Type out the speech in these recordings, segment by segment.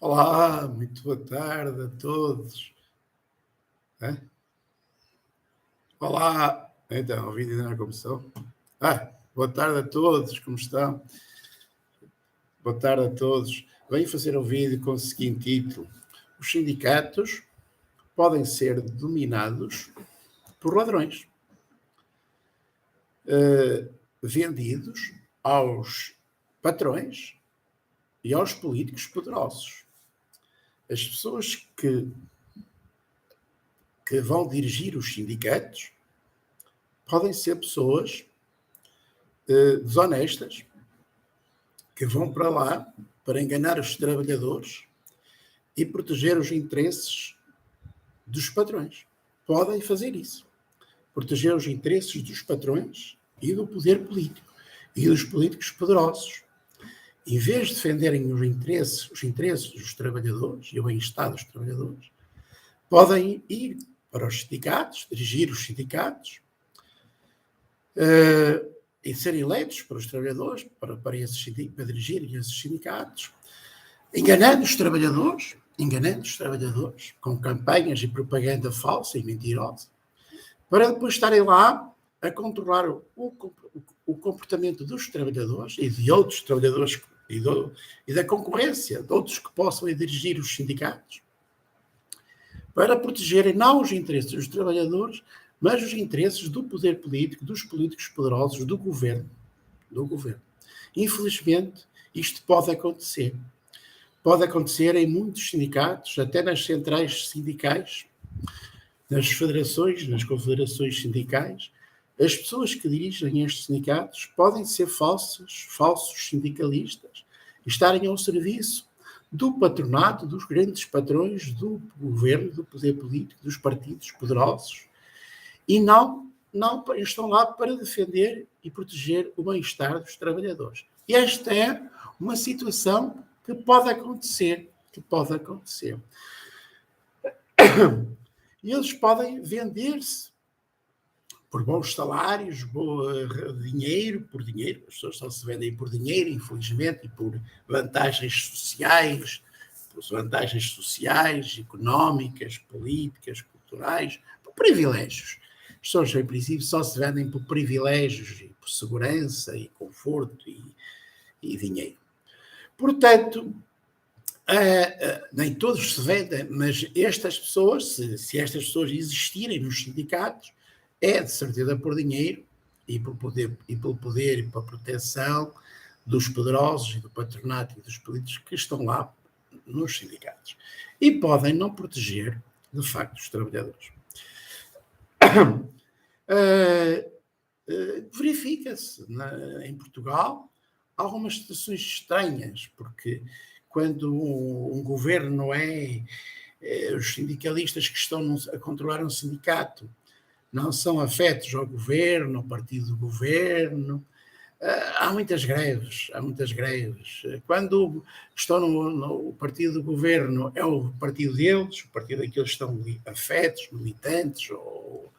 Olá, muito boa tarde a todos. Hã? Olá, então, o vídeo ainda não começou? Boa tarde a todos, como estão? Boa tarde a todos. Venho fazer um vídeo com o seguinte título: os sindicatos podem ser dominados por ladrões, vendidos aos patrões e aos políticos poderosos. As pessoas que vão dirigir os sindicatos podem ser pessoas desonestas que vão para lá para enganar os trabalhadores e proteger os interesses dos patrões. Podem fazer isso. Proteger os interesses dos patrões e do poder político e dos políticos poderosos. Em vez de defenderem os interesses dos trabalhadores e o bem-estar dos trabalhadores, podem ir para os sindicatos, dirigir os sindicatos e serem eleitos para os trabalhadores, para dirigirem esses sindicatos, enganando os trabalhadores com campanhas e propaganda falsa e mentirosa, para depois estarem lá a controlar o comportamento dos trabalhadores e de outros trabalhadores e da concorrência, de outros que possam dirigir os sindicatos, para protegerem não os interesses dos trabalhadores, mas os interesses do poder político, dos políticos poderosos, do governo. Infelizmente, isto pode acontecer. Pode acontecer em muitos sindicatos, até nas centrais sindicais, nas federações, nas confederações sindicais. As pessoas que dirigem estes sindicatos podem ser falsos sindicalistas e estarem ao serviço do patronato, dos grandes patrões, do governo, do poder político, dos partidos poderosos, e não estão lá para defender e proteger o bem-estar dos trabalhadores. E esta é uma situação que pode acontecer. E eles podem vender-se por bons salários, dinheiro, as pessoas só se vendem por dinheiro, infelizmente, e por vantagens sociais, económicas, políticas, culturais, por privilégios. As pessoas, em princípio, só se vendem por privilégios, e por segurança, e conforto, e dinheiro. Portanto, nem todos se vendem, mas estas pessoas, se estas pessoas existirem nos sindicatos, é de certeza por dinheiro e pelo poder e pela proteção dos poderosos e do patronato e dos políticos que estão lá nos sindicatos. E podem não proteger, de facto, os trabalhadores. Verifica-se em Portugal algumas situações estranhas, porque quando um governo os sindicalistas que estão a controlar um sindicato não são afetos ao governo, ao partido do governo, há muitas greves. Quando estão no partido do governo, é o partido deles, o partido a que eles estão afetos, militantes ou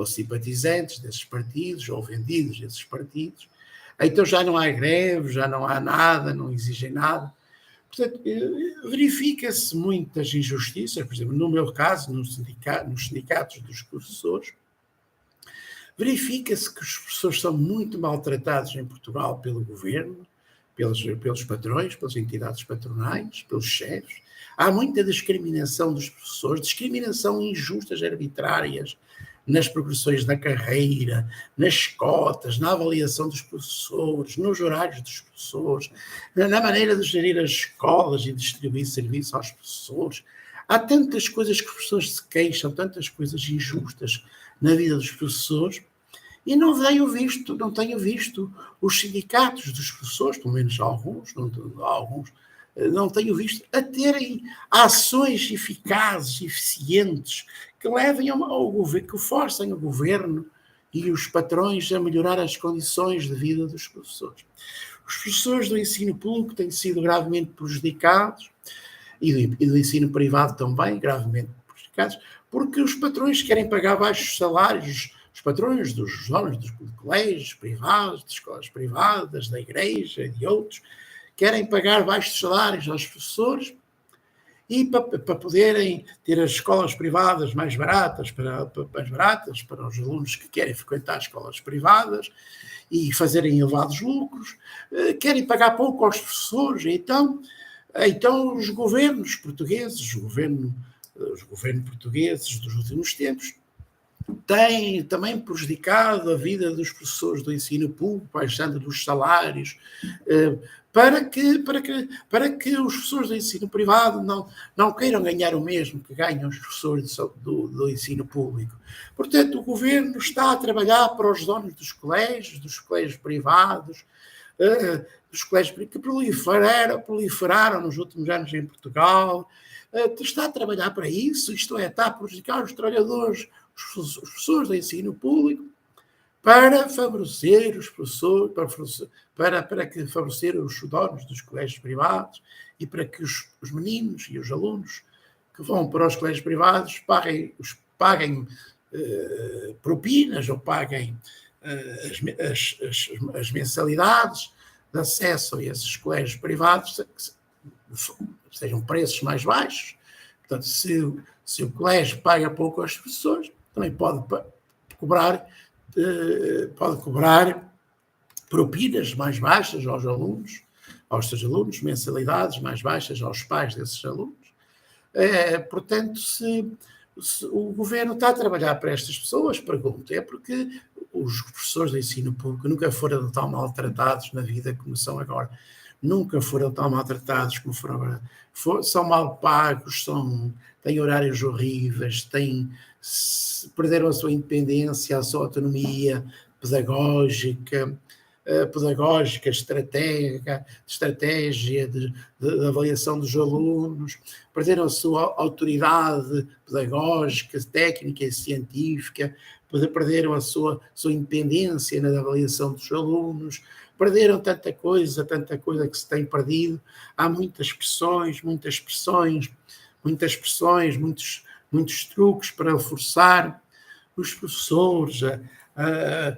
simpatizantes desses partidos, ou vendidos desses partidos. Então já não há greves, já não há nada, não exigem nada. Portanto, verifica-se muitas injustiças. Por exemplo, no meu caso, nos sindicatos dos professores, verifica-se que os professores são muito maltratados em Portugal pelo governo, pelos patrões, pelas entidades patronais, pelos chefes. Há muita discriminação dos professores, discriminação injustas, arbitrárias, nas progressões da carreira, nas cotas, na avaliação dos professores, nos horários dos professores, na maneira de gerir as escolas e distribuir serviço aos professores. Há tantas coisas que os professores se queixam, tantas coisas injustas na vida dos professores, e não tenho visto os sindicatos dos professores, pelo menos alguns, não tenho visto a terem ações eficazes, eficientes, que levem ao governo, que forcem o governo e os patrões a melhorar as condições de vida dos professores. Os professores do ensino público têm sido gravemente prejudicados, e do ensino privado também, gravemente prejudicados, porque os patrões querem pagar baixos salários, os patrões dos donos dos colégios privados, de escolas privadas, da igreja e de outros, querem pagar baixos salários aos professores e para poderem ter as escolas privadas mais baratas para os alunos que querem frequentar escolas privadas e fazerem elevados lucros, querem pagar pouco aos professores, então os governos portugueses, os governos portugueses dos últimos tempos, tem também prejudicado a vida dos professores do ensino público, baixando dos salários, para que os professores do ensino privado não queiram ganhar o mesmo que ganham os professores do ensino público. Portanto, o governo está a trabalhar para os donos dos colégios privados, dos colégios que proliferaram nos últimos anos em Portugal, está a trabalhar para isso, isto é, está a prejudicar os trabalhadores, os professores do ensino público, para favorecer os professores, para favorecer os donos dos colégios privados e para que os meninos e os alunos que vão para os colégios privados paguem propinas ou paguem as mensalidades de acesso a esses colégios privados, sejam preços mais baixos. Portanto, se o colégio paga pouco aos professores, também pode cobrar propinas mais baixas aos seus alunos, mensalidades mais baixas aos pais desses alunos. Portanto, se o governo está a trabalhar para estas pessoas, pergunto, é porque os professores do ensino público nunca foram tão maltratados na vida como são agora. Nunca foram tão maltratados como foram agora. São mal pagos, têm horários horríveis, perderam a sua independência, a sua autonomia pedagógica, estratégia de avaliação dos alunos, perderam a sua autoridade pedagógica, técnica e científica, perderam a sua independência na avaliação dos alunos, perderam tanta coisa que se tem perdido. Há muitas pressões, muitos truques para forçar os professores a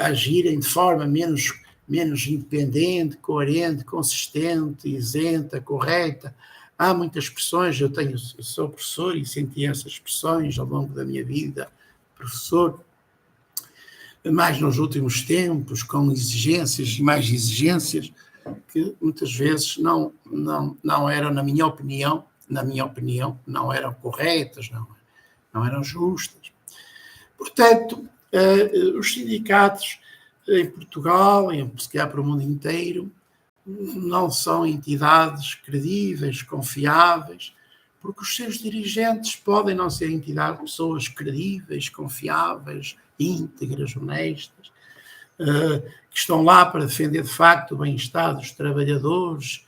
agirem de forma menos independente, coerente, consistente, isenta, correta. Há muitas pressões, eu sou professor e senti essas pressões ao longo da minha vida, professor, mais nos últimos tempos, com mais exigências, que muitas vezes não eram, na minha opinião, não eram corretas, não eram justas. Portanto, os sindicatos em Portugal, se calhar para o mundo inteiro, não são entidades credíveis, confiáveis, porque os seus dirigentes podem não ser pessoas credíveis, confiáveis, íntegras, honestas, que estão lá para defender de facto o bem-estar dos trabalhadores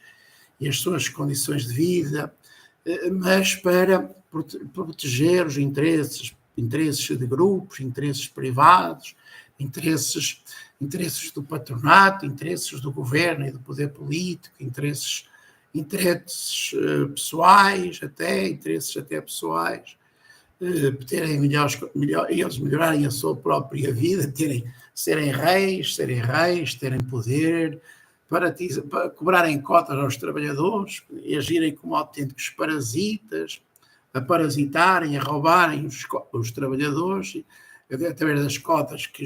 e as suas condições de vida, mas para proteger os interesses de grupos, interesses privados, interesses do patronato, interesses do governo e do poder político, interesses pessoais, interesses pessoais, terem eles melhorarem a sua própria vida, serem reis, terem poder, para cobrarem cotas aos trabalhadores e agirem como autênticos parasitas, a parasitarem, a roubarem os trabalhadores, através das cotas que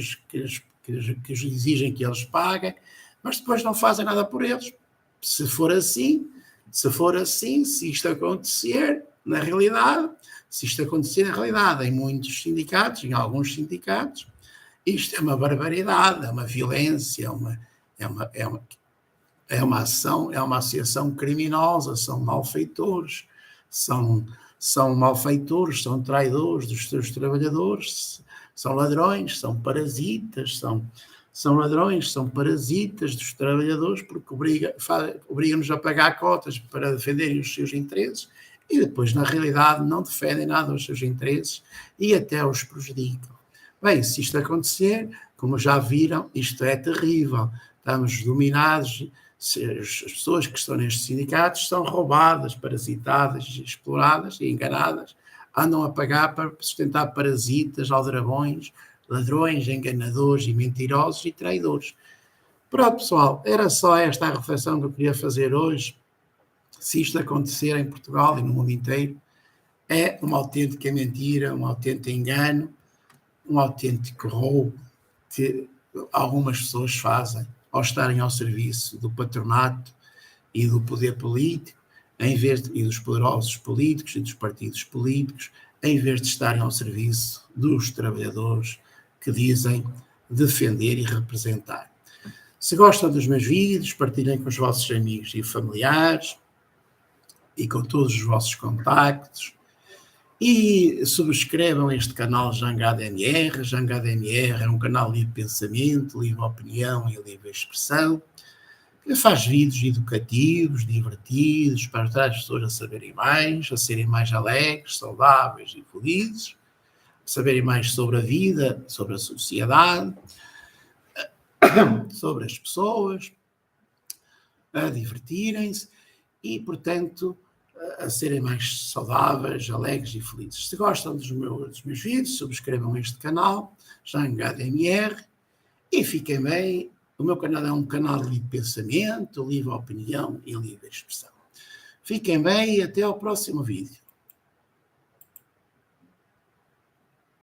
exigem que eles paguem, mas depois não fazem nada por eles. Se for assim, se isto acontecer na realidade, em muitos sindicatos, em alguns sindicatos, isto é uma barbaridade, é uma violência, é uma associação criminosa, são malfeitores, são traidores dos seus trabalhadores, são ladrões, são parasitas, são ladrões, são parasitas dos trabalhadores, porque obrigam-nos a pagar cotas para defenderem os seus interesses e depois, na realidade, não defendem nada os seus interesses e até os prejudicam. Bem, se isto acontecer, como já viram, isto é terrível. Estamos dominados, as pessoas que estão nestes sindicatos são roubadas, parasitadas, exploradas e enganadas, andam a pagar para sustentar parasitas, aldrabões, ladrões, enganadores e mentirosos e traidores. Pronto, pessoal, era só esta a reflexão que eu queria fazer hoje Se isto acontecer em Portugal e no mundo inteiro, é uma autêntica mentira, um autêntico engano, um autêntico roubo que algumas pessoas fazem ao estarem ao serviço do patronato e do poder político, e dos poderosos políticos e dos partidos políticos, em vez de estarem ao serviço dos trabalhadores que dizem defender e representar. Se gostam dos meus vídeos, partilhem com os vossos amigos e familiares e com todos os vossos contactos. E subscrevam este canal Jangada MR. Jangada MR é um canal livre de pensamento, livre de opinião e livre de expressão. Ele faz vídeos educativos, divertidos, para ajudar as pessoas a saberem mais, a serem mais alegres, saudáveis e felizes, a saberem mais sobre a vida, sobre a sociedade, sobre as pessoas, a divertirem-se e, portanto, a serem mais saudáveis, alegres e felizes. Se gostam dos meus vídeos, subscrevam este canal, Jangada MR, e fiquem bem. O meu canal é um canal de livre pensamento, livre opinião e livre expressão. Fiquem bem e até ao próximo vídeo.